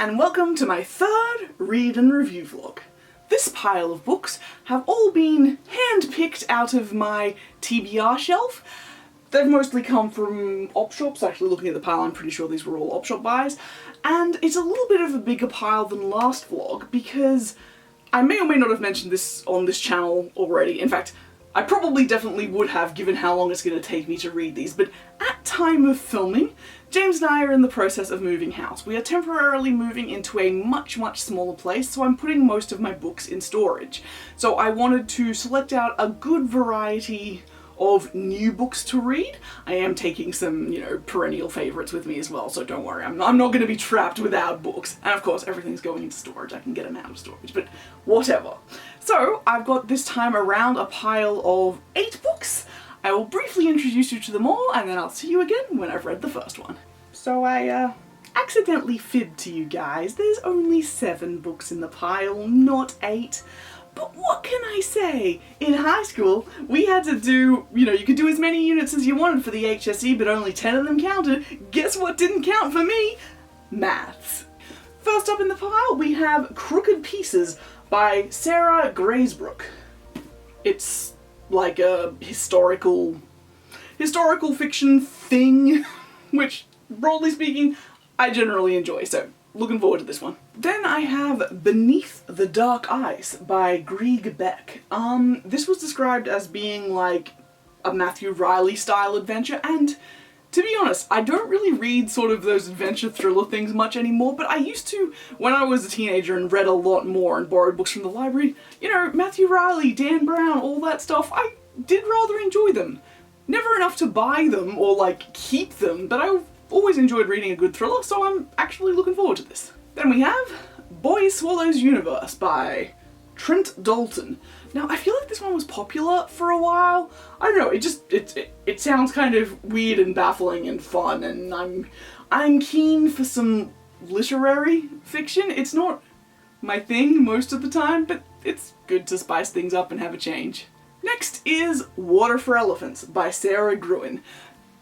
and welcome to my third read and review vlog. This pile of books have all been hand-picked out of my TBR shelf. They've mostly come from op shops. Actually, looking at the pile, I'm pretty sure these were all op shop buys. And it's a little bit of a bigger pile than last vlog because I may or may not have mentioned this on this channel already. In fact, I probably definitely would have, given how long it's going to take me to read these, but at time of filming, James and I are in the process of moving house. We are temporarily moving into a much smaller place, so I'm putting most of my books in storage. So I wanted to select out a good variety of new books to read. I am taking some, perennial favourites with me as well, so don't worry, I'm not going to be trapped without books. And of course, everything's going into storage. I can get them out of storage, but whatever. So I've got this time around a pile of 8 books. I will briefly introduce you to them all, and then I'll see you again when I've read the first one. So I accidentally fibbed to you guys. There's only 7 books in the pile, not 8. But what can I say? In high school, we had to do, you could do as many units as you wanted for the HSE, but only 10 of them counted. Guess what didn't count for me? Maths. First up in the pile, we have Crooked Pieces by Sara Grazebrook. It's like a historical fiction thing, which, broadly speaking, I generally enjoy, so looking forward to this one. Then I have Beneath the Dark Ice by Greig Beck. This was described as being like a Matthew Riley style adventure, and to be honest, I don't really read sort of those adventure thriller things much anymore, but I used to when I was a teenager and read a lot more and borrowed books from the library. Matthew Riley, Dan Brown, all that stuff, I did rather enjoy them. Never enough to buy them or like keep them, but I've always enjoyed reading a good thriller, so I'm actually looking forward to this. Then we have Boy Swallows Universe by Trent Dalton. Now, I feel like this one was popular for a while. I don't know, it sounds kind of weird and baffling and fun, and I'm keen for some literary fiction. It's not my thing most of the time, but it's good to spice things up and have a change. Next is Water for Elephants by Sara Gruen.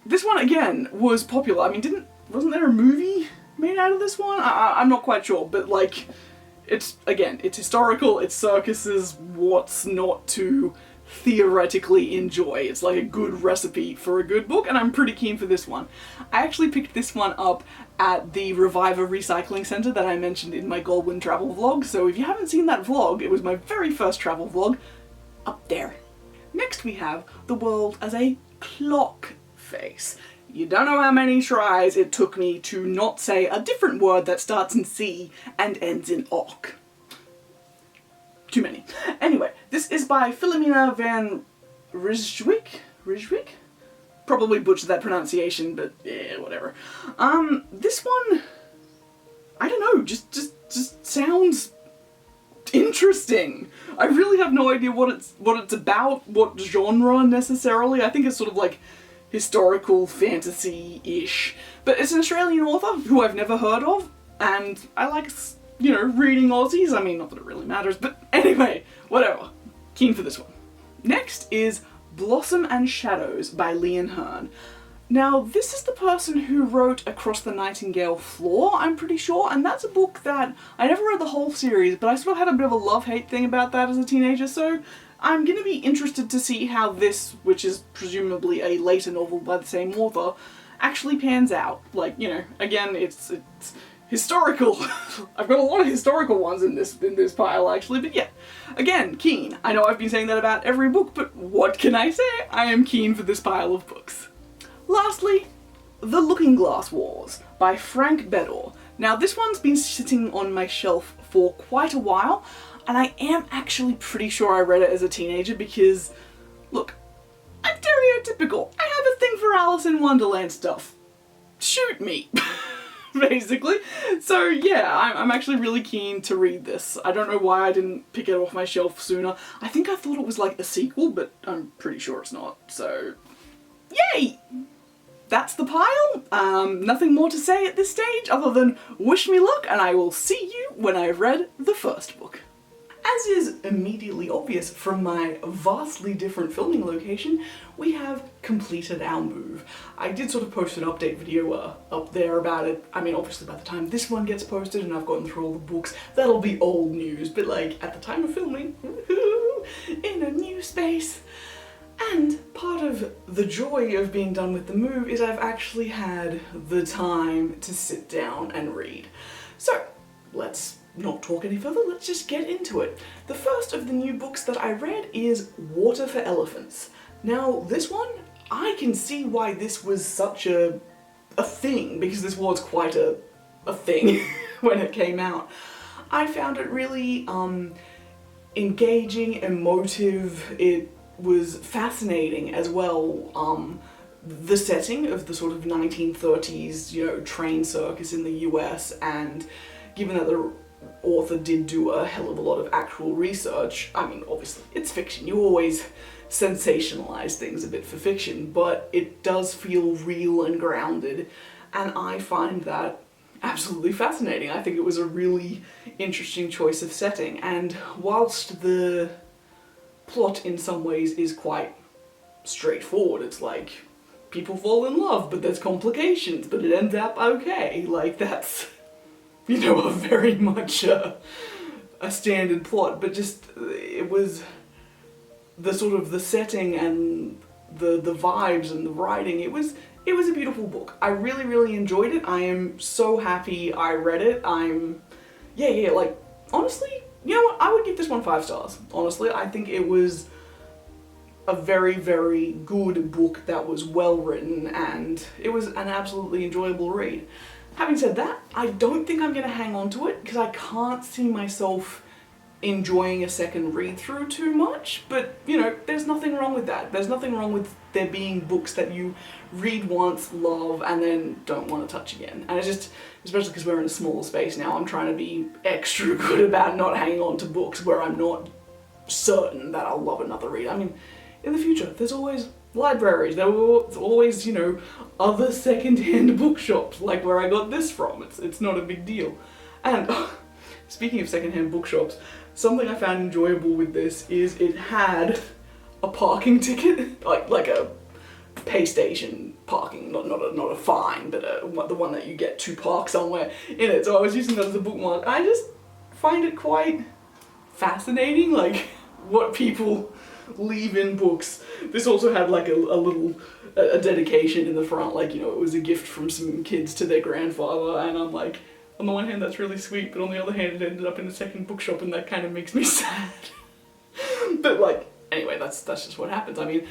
This one, again, was popular. I mean, wasn't there a movie made out of this one? I'm not quite sure, but like, it's historical, it's circuses, what's not to theoretically enjoy. It's like a good recipe for a good book, and I'm pretty keen for this one. I actually picked this one up at the Reviver Recycling Centre that I mentioned in my Goldwyn travel vlog, so if you haven't seen that vlog, it was my very first travel vlog, up there. Next we have The World as a Clockface. You don't know how many tries it took me to not say a different word that starts in C and ends in "ok." Too many. Anyway, this is by Philomena van Rijswjk? Probably butchered that pronunciation, but yeah, whatever. This one, I don't know, just sounds interesting. I really have no idea what it's about, what genre necessarily. I think it's sort of like historical fantasy-ish. But it's an Australian author who I've never heard of, and I like, reading Aussies. I mean, not that it really matters, but anyway, whatever. Keen for this one. Next is Blossom and Shadows by Lian Hearn. Now, this is the person who wrote Across the Nightingale Floor, I'm pretty sure, and that's a book that I never read the whole series, but I sort of had a bit of a love-hate thing about that as a teenager, so I'm gonna be interested to see how this, which is presumably a later novel by the same author, actually pans out. Like, again, it's historical. I've got a lot of historical ones in this pile, actually, but yeah. Again, keen. I know I've been saying that about every book, but what can I say? I am keen for this pile of books. Lastly, The Looking Glass Wars by Frank Beddor. Now, this one's been sitting on my shelf for quite a while, and I am actually pretty sure I read it as a teenager because, look, I'm stereotypical. I have a thing for Alice in Wonderland stuff. Shoot me, basically. So yeah, I'm actually really keen to read this. I don't know why I didn't pick it off my shelf sooner. I think I thought it was like a sequel, but I'm pretty sure it's not, so yay! That's the pile. Nothing more to say at this stage other than wish me luck, and I will see you when I've read the first book. As is immediately obvious from my vastly different filming location, we have completed our move. I did sort of post an update video up there about it. I mean, obviously by the time this one gets posted and I've gotten through all the books, that'll be old news, but like at the time of filming, woohoo, in a new space. And part of the joy of being done with the move is I've actually had the time to sit down and read. So let's not talk any further, let's just get into it. The first of the new books that I read is Water for Elephants. Now this one, I can see why this was such a thing, because this was quite a thing when it came out. I found it really engaging, emotive, it was fascinating as well. The setting of the sort of 1930s, you know, train circus in the US, and given that the author did do a hell of a lot of actual research, I mean, obviously it's fiction, you always sensationalize things a bit for fiction, but it does feel real and grounded, and I find that absolutely fascinating. I think it was a really interesting choice of setting, and whilst the plot in some ways is quite straightforward, it's like people fall in love, but there's complications, but it ends up okay, like that's, you know, a very much a standard plot, but just, it was the sort of the setting and the vibes and the writing, it was a beautiful book. I really, really enjoyed it. I am so happy I read it. Yeah, like, honestly, you know what, I would give this one 5 stars. Honestly, I think it was a very, very good book that was well written, and it was an absolutely enjoyable read. Having said that, I don't think I'm going to hang on to it, because I can't see myself enjoying a second read through too much, but you know, there's nothing wrong with that. There's nothing wrong with there being books that you read once, love, and then don't want to touch again. And it's just, especially because we're in a smaller space now, I'm trying to be extra good about not hanging on to books where I'm not certain that I'll love another read. I mean, in the future, there's always libraries, there's always, you know, other second-hand bookshops, like where I got this from. It's not a big deal. And speaking of second-hand bookshops, something I found enjoyable with this is it had a parking ticket, like a pay station parking, not a fine, but the one that you get to park somewhere in it. So I was using that as a bookmark. I just find it quite fascinating, like what people leave in books. This also had like a little dedication in the front, like, you know, it was a gift from some kids to their grandfather, and I'm like, on the one hand that's really sweet, but on the other hand it ended up in a second bookshop, and that kind of makes me sad. But like, anyway, that's just what happens. I mean,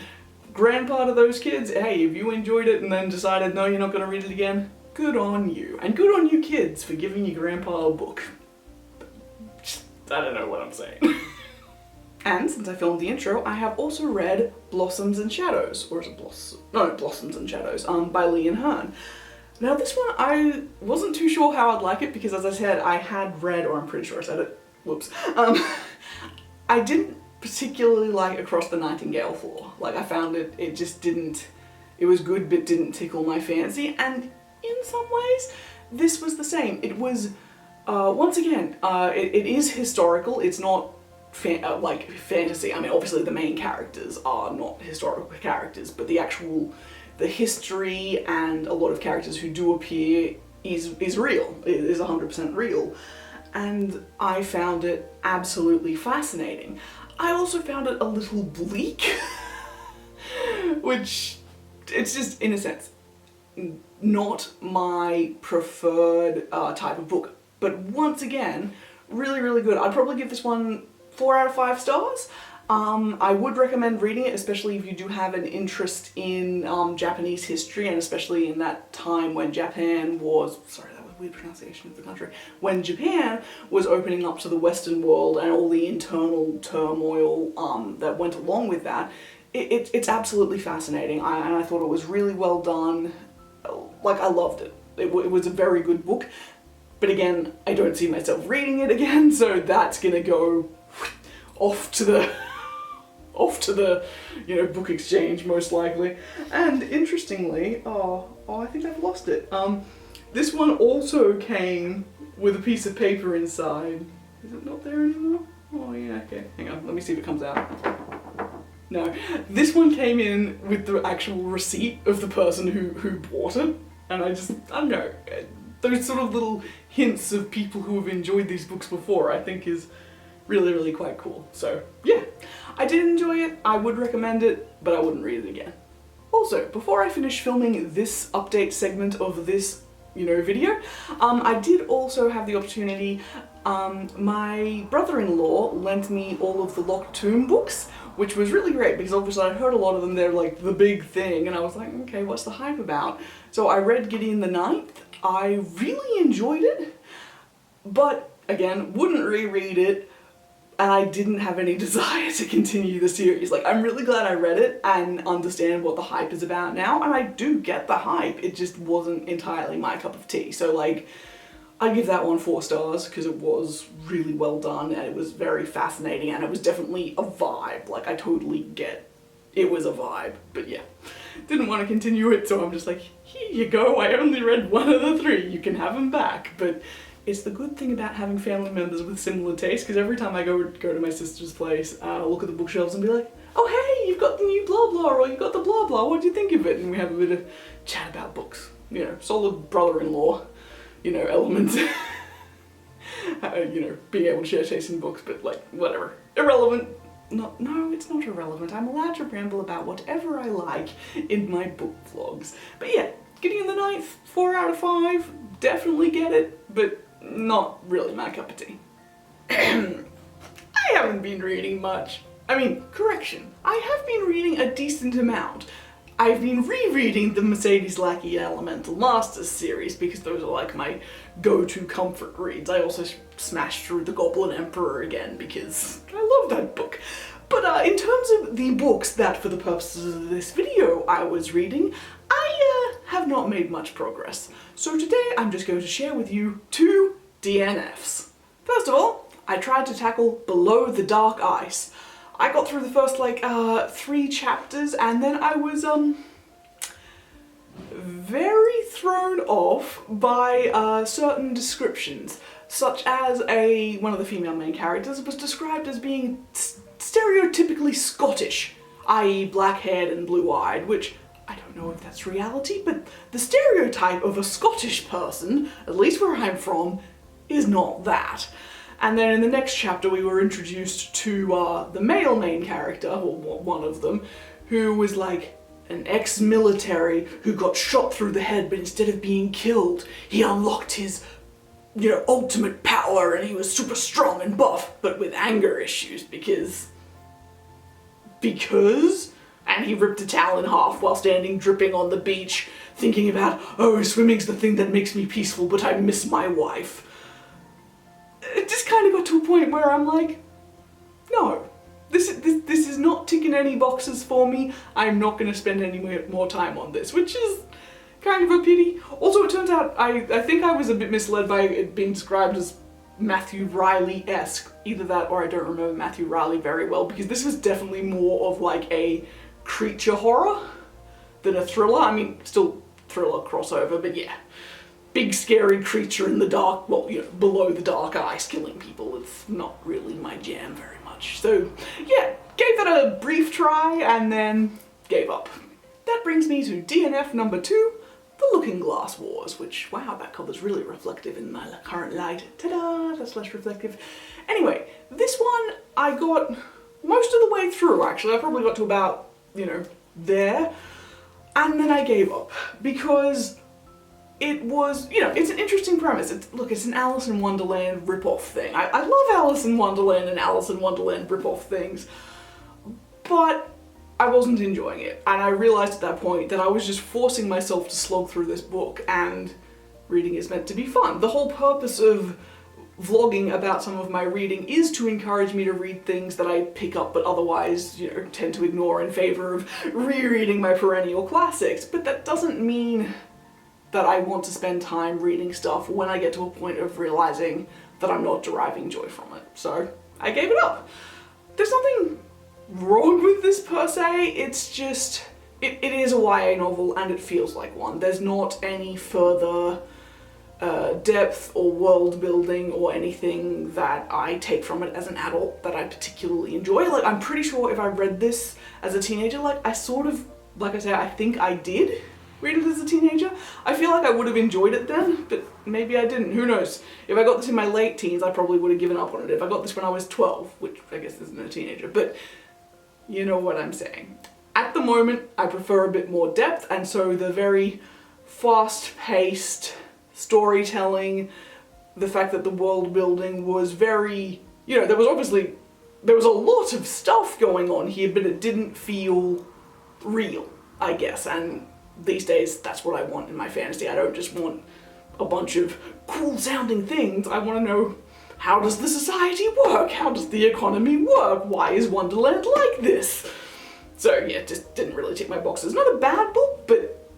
grandpa to those kids, hey, if you enjoyed it and then decided no, you're not going to read it again, good on you. And good on you kids for giving your grandpa a book. I don't know what I'm saying. And since I filmed the intro, I have also read Blossoms and Shadows, or is it Blossoms and Shadows, by Lian Hearn. Now this one, I wasn't too sure how I'd like it, because as I said, I had read, or I'm pretty sure I said it, whoops, I didn't particularly like Across the Nightingale Floor. Like, I found it just didn't, it was good but didn't tickle my fancy, and in some ways, this was the same. It was, once again, it is historical, it's not like fantasy. I mean, obviously the main characters are not historical characters, but the history and a lot of characters who do appear is real. It is 100% real. And I found it absolutely fascinating. I also found it a little bleak, which, it's just, in a sense, not my preferred type of book. But once again, really, really good. I'd probably give this one 4 out of 5 stars. I would recommend reading it, especially if you do have an interest in Japanese history, and especially in that time when Japan was, sorry, that was a weird pronunciation of the country, when Japan was opening up to the Western world and all the internal turmoil that went along with that. It's absolutely fascinating, and I thought it was really well done. Like, I loved it. It was a very good book, but again, I don't see myself reading it again, so that's gonna go off to the you know, book exchange most likely. And interestingly, I think I've lost it. This one also came with a piece of paper inside. Is it not there anymore? Oh yeah, okay. Hang on, let me see if it comes out. No, this one came in with the actual receipt of the person who bought it, and I don't know, those sort of little hints of people who have enjoyed these books before I think is really, really quite cool. So yeah, I did enjoy it, I would recommend it, but I wouldn't read it again. Also, before I finish filming this update segment of this, video, I did also have the opportunity, my brother-in-law lent me all of the Locked Tomb books, which was really great because obviously I heard a lot of them, they're like the big thing, and I was like, okay, what's the hype about? So I read Gideon the Ninth, I really enjoyed it, but again, wouldn't reread it, and I didn't have any desire to continue the series. Like, I'm really glad I read it and understand what the hype is about now, and I do get the hype, it just wasn't entirely my cup of tea. So like, I give that one 4 stars because it was really well done and it was very fascinating and it was definitely a vibe. Like, I totally get it was a vibe, but yeah, didn't want to continue it, so I'm just like, here you go, I only read 1 of the 3, you can have them back. But it's the good thing about having family members with similar tastes, because every time I go to my sister's place, I'll look at the bookshelves and be like, oh hey, you've got the new blah blah, or you've got the blah blah, what do you think of it? And we have a bit of chat about books. Solid brother-in-law, element. Being able to share taste in books, but like, whatever. Irrelevant. No, it's not irrelevant. I'm allowed to ramble about whatever I like in my book vlogs. But yeah, Gideon the Ninth, 4 out of 5, definitely get it, but not really my cup of tea. I haven't been reading much. Correction, I have been reading a decent amount. I've been rereading the Mercedes Lackey and Elemental Masters series because those are like my go-to comfort reads. I also smashed through The Goblin Emperor again because I love that book. But in terms of the books that, for the purposes of this video, I was reading, I have not made much progress. So today I'm just going to share with you 2 DNFs. First of all, I tried to tackle Below the Dark Ice. I got through the first 3 chapters and then I was very thrown off by certain descriptions, such as one of the female main characters was described as being stereotypically Scottish, i.e. black-haired and blue-eyed, which I don't know if that's reality, but the stereotype of a Scottish person, at least where I'm from, is not that. And then in the next chapter we were introduced to the male main character, or one of them, who was like an ex-military who got shot through the head, but instead of being killed, he unlocked his, ultimate power and he was super strong and buff, but with anger issues because, and he ripped a towel in half while standing dripping on the beach, thinking about, oh, swimming's the thing that makes me peaceful, but I miss my wife. It just kind of got to a point where I'm like, no, this is not ticking any boxes for me. I'm not going to spend any more time on this, which is kind of a pity. Also, it turns out I think I was a bit misled by it being described as Matthew Riley-esque. Either that or I don't remember Matthew Riley very well, because this was definitely more of like a creature horror than a thriller. Still thriller crossover, but yeah. Big scary creature in the dark, below the dark ice killing people. It's not really my jam very much. So yeah, gave that a brief try and then gave up. That brings me to DNF number 2, The Looking Glass Wars, which, wow, that cover's really reflective in my current light. Ta-da, that's less reflective. Anyway, this one I got most of the way through, actually. I probably got to about, there. And then I gave up because it was, it's an interesting premise. It's an Alice in Wonderland rip-off thing. I love Alice in Wonderland and Alice in Wonderland rip-off things, but I wasn't enjoying it. And I realized at that point that I was just forcing myself to slog through this book, and reading is meant to be fun. The whole purpose of vlogging about some of my reading is to encourage me to read things that I pick up but otherwise, tend to ignore in favor of rereading my perennial classics. But that doesn't mean that I want to spend time reading stuff when I get to a point of realizing that I'm not deriving joy from it. So I gave it up. There's nothing wrong with this per se, it's just, it is a YA novel and it feels like one. There's not any further depth or world building or anything that I take from it as an adult that I particularly enjoy. Like, I'm pretty sure if I read this as a teenager, like, I sort of, like I say, I think I did read it as a teenager. I feel like I would have enjoyed it then, but maybe I didn't, who knows. If I got this in my late teens, I probably would have given up on it. If I got this when I was 12, which I guess isn't a teenager, but you know what I'm saying. At the moment, I prefer a bit more depth, and so the very fast-paced storytelling, the fact that the world building was very, you know, there was a lot of stuff going on here, but it didn't feel real, I guess, and these days that's what I want in my fantasy. I don't just want a bunch of cool sounding things. I want to know, how does the society work? How does the economy work? Why is Wonderland like this? So yeah, just didn't really tick my boxes. Not a bad book, but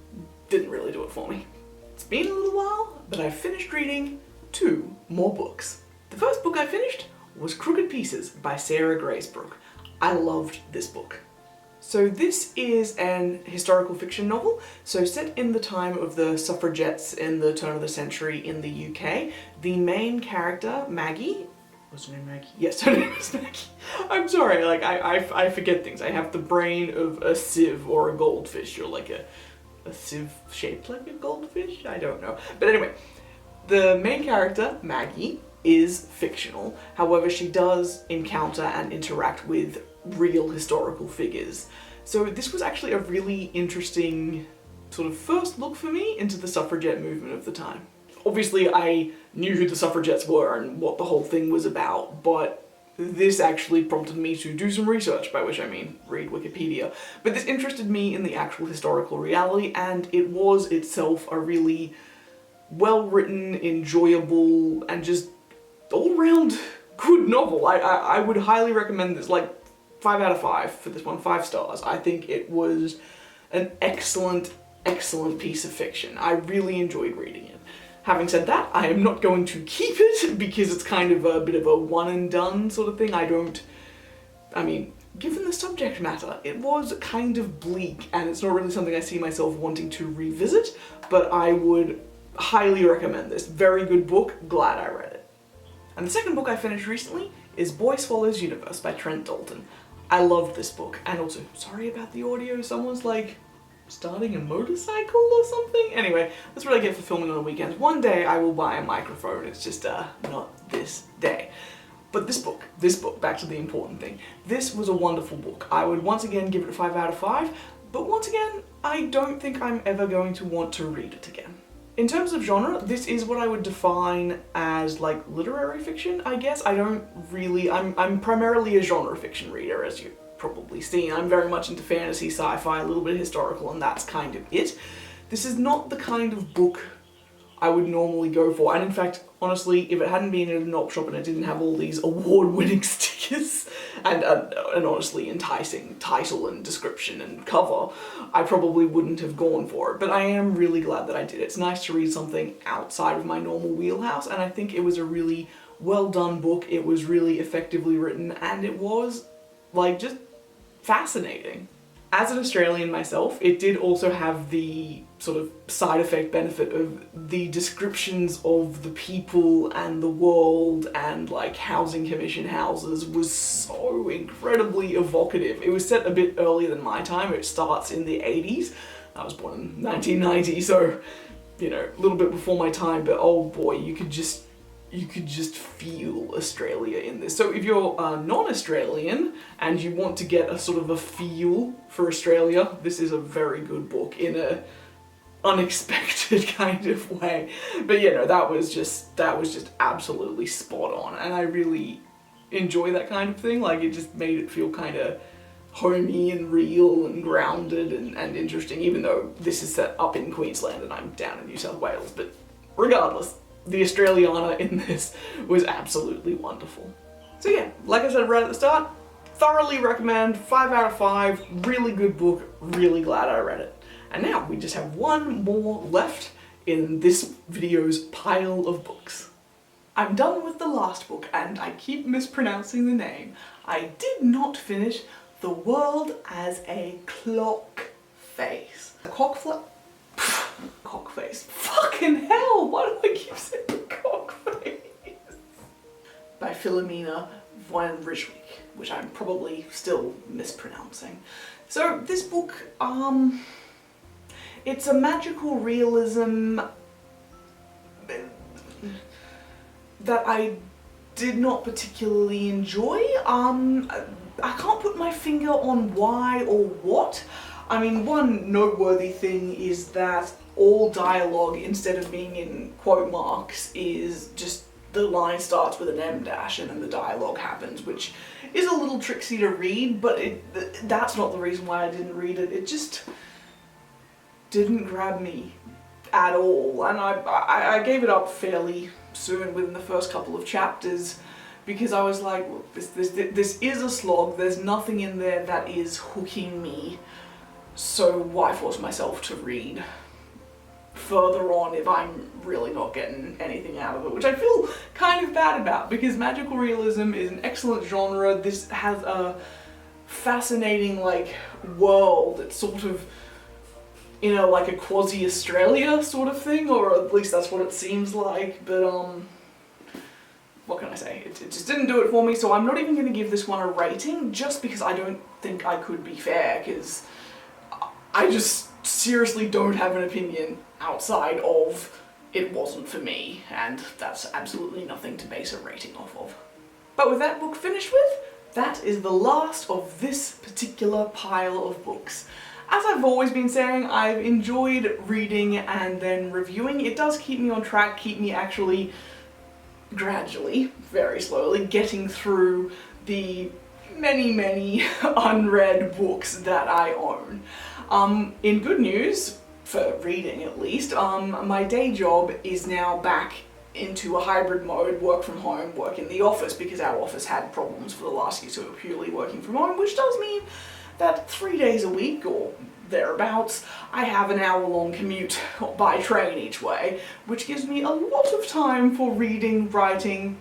didn't really do it for me. It's been a little while, but I finished reading 2 more books. The first book I finished was Crooked Pieces by Sara Grazebrook. I loved this book. So this is an historical fiction novel, so set in the time of the suffragettes in the turn of the century in the UK. The main character, Maggie, what's her name, Maggie? Yes, her name is Maggie. I'm sorry, like, I forget things. I have the brain of a sieve or a goldfish, or like a sieve shaped like a goldfish? I don't know. But anyway, the main character, Maggie, is fictional. However, she does encounter and interact with real historical figures. So this was actually a really interesting sort of first look for me into the suffragette movement of the time. Obviously, I knew who the suffragettes were and what the whole thing was about, but this actually prompted me to do some research, by which I mean read Wikipedia. But this interested me in the actual historical reality, and it was itself a really well-written, enjoyable, and just all-round good novel. I would highly recommend this, like 5 out of 5 for this one, 5 stars. I think it was an excellent, excellent piece of fiction. I really enjoyed reading it. Having said that, I am not going to keep it because it's kind of a bit of a one and done sort of thing. I mean, given the subject matter, it was kind of bleak and it's not really something I see myself wanting to revisit, but I would highly recommend this. Very good book, glad I read it. And the second book I finished recently is Boy Swallows Universe by Trent Dalton. I loved this book, and also, sorry about the audio, someone's like starting a motorcycle or something? Anyway, that's what I get for filming on the weekends. One day I will buy a microphone, it's just not this day. But this book, back to the important thing, this was a wonderful book. I would once again give it a 5 out of 5, but once again, I don't think I'm ever going to want to read it again. In terms of genre, this is what I would define as like literary fiction, I guess. I'm primarily a genre fiction reader, as you've probably seen. I'm very much into fantasy, sci-fi, a little bit historical, and that's kind of it. This is not the kind of book I would normally go for, and in fact, honestly, if it hadn't been in an op shop and it didn't have all these award-winning stickers and an honestly enticing title and description and cover, I probably wouldn't have gone for it. But I am really glad that I did. It's nice to read something outside of my normal wheelhouse, and I think it was a really well done book. It was really effectively written, and it was like just fascinating. As an Australian myself, it did also have the sort of side effect benefit of the descriptions of the people and the world and like housing commission houses was so incredibly evocative. It was set a bit earlier than my time. It starts in the 80s. I was born in 1990, so, you know, a little bit before my time, but oh boy, you could just feel Australia in this. So if you're non-Australian and you want to get a sort of a feel for Australia, this is a very good book in a unexpected kind of way. But you know, that was just absolutely spot on, and I really enjoy that kind of thing. Like, it just made it feel kind of homey and real and grounded and interesting, even though this is set up in Queensland and I'm down in New South Wales. But regardless, the Australiana in this was absolutely wonderful. So yeah, like I said right at the start, thoroughly recommend, 5 out of 5, really good book, really glad I read it. And now we just have one more left in this video's pile of books. I'm done with the last book, and I keep mispronouncing the name. I did not finish The World as a Clockface. Cockface. Fucking hell, why do I keep saying Cockface? By Philomena von Rijswjk, which I'm probably still mispronouncing. So this book, it's a magical realism that I did not particularly enjoy. I can't put my finger on why or what. I mean, one noteworthy thing is that all dialogue, instead of being in quote marks, is just the line starts with an M dash and then the dialogue happens, which is a little tricksy to read, but that's not the reason why I didn't read it. It just didn't grab me at all, and I gave it up fairly soon within the first couple of chapters because I was like, well, this is a slog, there's nothing in there that is hooking me, so why force myself to read further on if I'm really not getting anything out of it, which I feel kind of bad about because magical realism is an excellent genre. This has a fascinating like world. It's sort of, you know, like a quasi-Australia sort of thing, or at least that's what it seems like, but what can I say? It just didn't do it for me, so I'm not even going to give this one a rating just because I don't think I could be fair, because I just seriously don't have an opinion outside of it wasn't for me, and that's absolutely nothing to base a rating off of. But with that book finished with, that is the last of this particular pile of books. As I've always been saying, I've enjoyed reading and then reviewing. It does keep me on track, keep me actually gradually, very slowly, getting through the many unread books that I own. In good news, for reading at least, my day job is now back into a hybrid mode, work from home, work in the office, because our office had problems for the last year, so we're purely working from home, which does mean that 3 days a week, or thereabouts, I have an hour-long commute by train each way, which gives me a lot of time for reading, writing,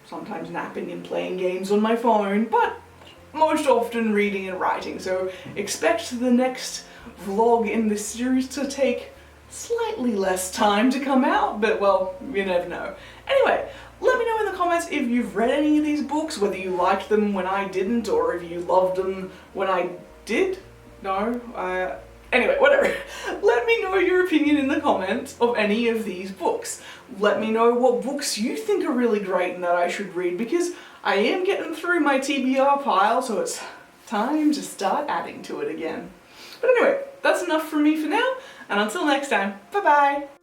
sometimes napping and playing games on my phone, but most often reading and writing, so expect the next vlog in this series to take slightly less time to come out, but well, you never know. Anyway, let me know in the comments if you've read any of these books, whether you liked them when I didn't, or if you loved them when I did. No? Anyway, whatever. Let me know your opinion in the comments of any of these books. Let me know what books you think are really great and that I should read, because I am getting through my TBR pile, so it's time to start adding to it again. But anyway, that's enough from me for now, and until next time, bye bye!